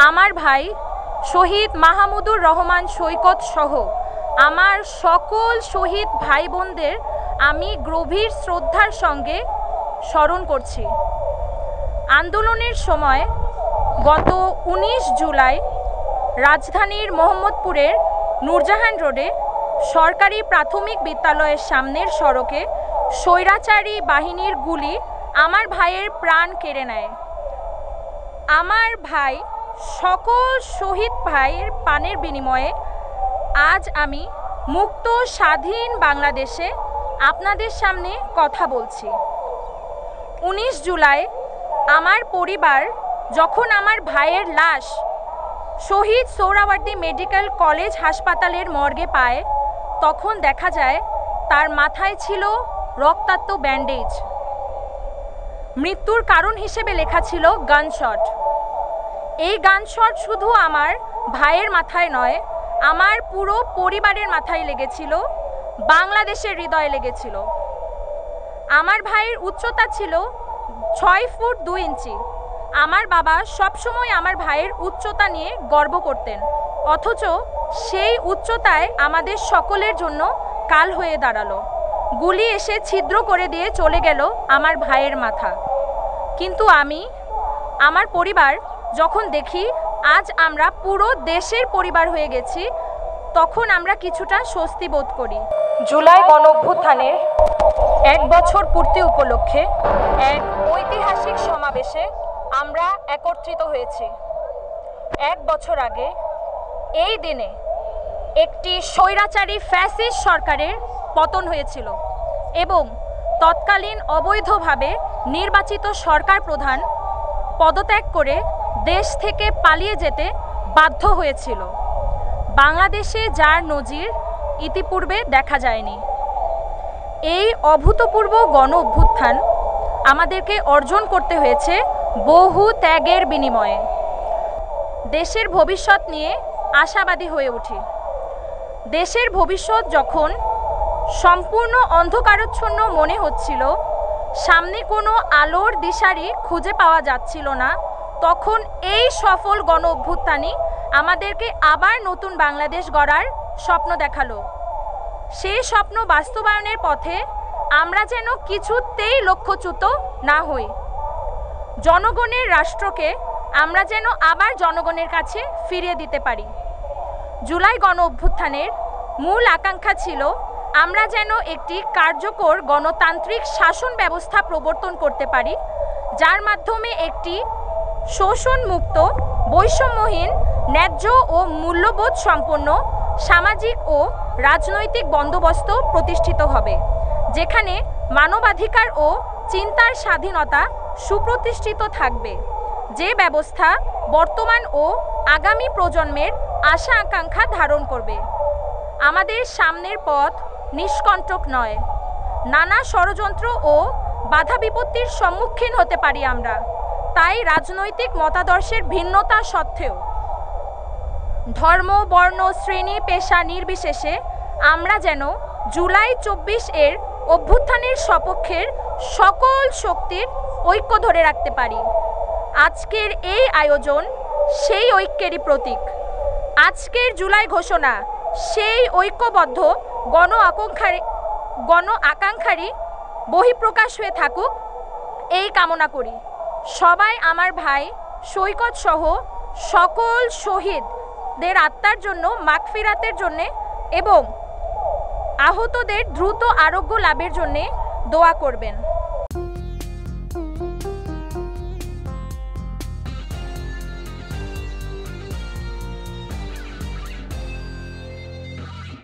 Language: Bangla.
আমার ভাই শহীদ মাহমুদুর রহমান সৈকত সহ আমার সকল শহীদ ভাই বোনদের আমি গভীর শ্রদ্ধার সঙ্গে স্মরণ করছি। আন্দোলনের সময় গত 19 জুলাই রাজধানীর মোহাম্মদপুরের নূরজাহান রোডে সরকারি প্রাথমিক বিদ্যালয়ের সামনের সড়কে স্বৈরাচারী বাহিনীর গুলি আমার ভাইয়ের প্রাণ কেড়ে নেয়। আমার ভাই সকল শহীদ ভাইয়ের প্রাণের বিনিময়ে আজ আমি মুক্ত স্বাধীন বাংলাদেশে আপনাদের সামনে কথা বলছি। 19 জুলাই আমার পরিবার যখন আমার ভাইয়ের লাশ শহীদ সোহরাওয়ার্দী মেডিকেল কলেজ হাসপাতালের মর্গে পায়, তখন দেখা যায় তার মাথায় ছিল রক্তাক্ত ব্যান্ডেজ। মৃত্যুর কারণ হিসেবে লেখা ছিল গানশট। এই গানশট শুধু আমার ভাইয়ের মাথায় নয়, আমার পুরো পরিবারের মাথায় লেগেছিল, বাংলাদেশের হৃদয়ে লেগেছিল। আমার ভাইয়ের উচ্চতা ছিল 6 ফুট 2 ইঞ্চি। আমার বাবা সবসময় আমার ভাইয়ের উচ্চতা নিয়ে গর্ব করতেন, অথচ সেই উচ্চতায় আমাদের সকলের জন্য কাল হয়ে দাঁড়ালো। গুলি এসে ছিদ্র করে দিয়ে চলে গেল আমার ভাইয়ের মাথা। কিন্তু আমার পরিবার যখন দেখি আজ আমরা পুরো দেশের পরিবার হয়ে গেছি, তখন আমরা কিছুটা স্বস্তি বোধ করি। জুলাই গণঅভ্যুত্থানের 1 বছর পূর্তি উপলক্ষে এক ঐতিহাসিক সমাবেশে আমরা একত্রিত হয়েছি। 1 বছর আগে এই দিনে একটি স্বৈরাচারী ফ্যাসিস্ট সরকারের পতন হয়েছিল এবং তৎকালীন অবৈধভাবে নির্বাচিত সরকার প্রধান পদত্যাগ করে দেশ থেকে পালিয়ে যেতে বাধ্য হয়েছিল। বাংলাদেশে যার নজির ইতিপূর্বে দেখা যায়নি। এই অভূতপূর্ব গণ অভ্যুত্থান আমাদেরকে অর্জন করতে হয়েছে বহু ত্যাগের বিনিময়ে। দেশের ভবিষ্যৎ নিয়ে আশাবাদী হয়ে উঠি। দেশের ভবিষ্যৎ যখন সম্পূর্ণ অন্ধকারাচ্ছন্ন মনে হচ্ছিল, সামনে কোনো আলোর দিশারি খুঁজে পাওয়া যাচ্ছিল না, তখন এই সফল গণ অভ্যুত্থানই আমাদেরকে আবার নতুন বাংলাদেশ গড়ার স্বপ্ন দেখালো। সেই স্বপ্ন বাস্তবায়নের পথে আমরা যেন কিছুতেই লক্ষ্যচ্যুত না হই। জনগণের রাষ্ট্রকে আমরা যেন আবার জনগণের কাছে ফিরিয়ে দিতে পারি। জুলাই গণ অভ্যুত্থানের মূল আকাঙ্ক্ষা ছিল আমরা যেন একটি কার্যকর গণতান্ত্রিক শাসন ব্যবস্থা প্রবর্তন করতে পারি, যার মাধ্যমে একটি শোষণমুক্ত, বৈষম্যহীন, ন্যায্য ও মূল্যবোধ সম্পন্ন সামাজিক ও রাজনৈতিক বন্দোবস্ত প্রতিষ্ঠিত হবে, যেখানে মানবাধিকার ও চিন্তার স্বাধীনতা সুপ্রতিষ্ঠিত থাকবে। যে ব্যবস্থা বর্তমান ও আগামী প্রজন্মের আশা আকাঙ্ক্ষা ধারণ করবে। আমাদের সামনের পথ নিষ্কণ্টক নয়। নানা ষড়যন্ত্র ও বাধা বিপত্তির সম্মুখীন হতে পারি আমরা। তাই রাজনৈতিক মতাদর্শের ভিন্নতা সত্ত্বেও, ধর্ম, বর্ণ, শ্রেণী, পেশা নির্বিশেষে আমরা যেন জুলাই 24 এর অভ্যুত্থানের সপক্ষের সকল শক্তির ঐক্য ধরে রাখতে পারি। আজকের এই আয়োজন সেই ঐক্যেরই প্রতীক। আজকের জুলাই ঘোষণা সেই ঐক্যবদ্ধ গণ আকাঙ্ক্ষারই বহিঃপ্রকাশ হয়ে থাকুক, এই কামনা করি। সবাই আমার ভাই সৈকত সহ সকল শহীদদের আত্মার জন্য মাগফিরাতের জন্যে এবং আহতদের দ্রুত আরোগ্য লাভের জন্যে দোয়া করবেন।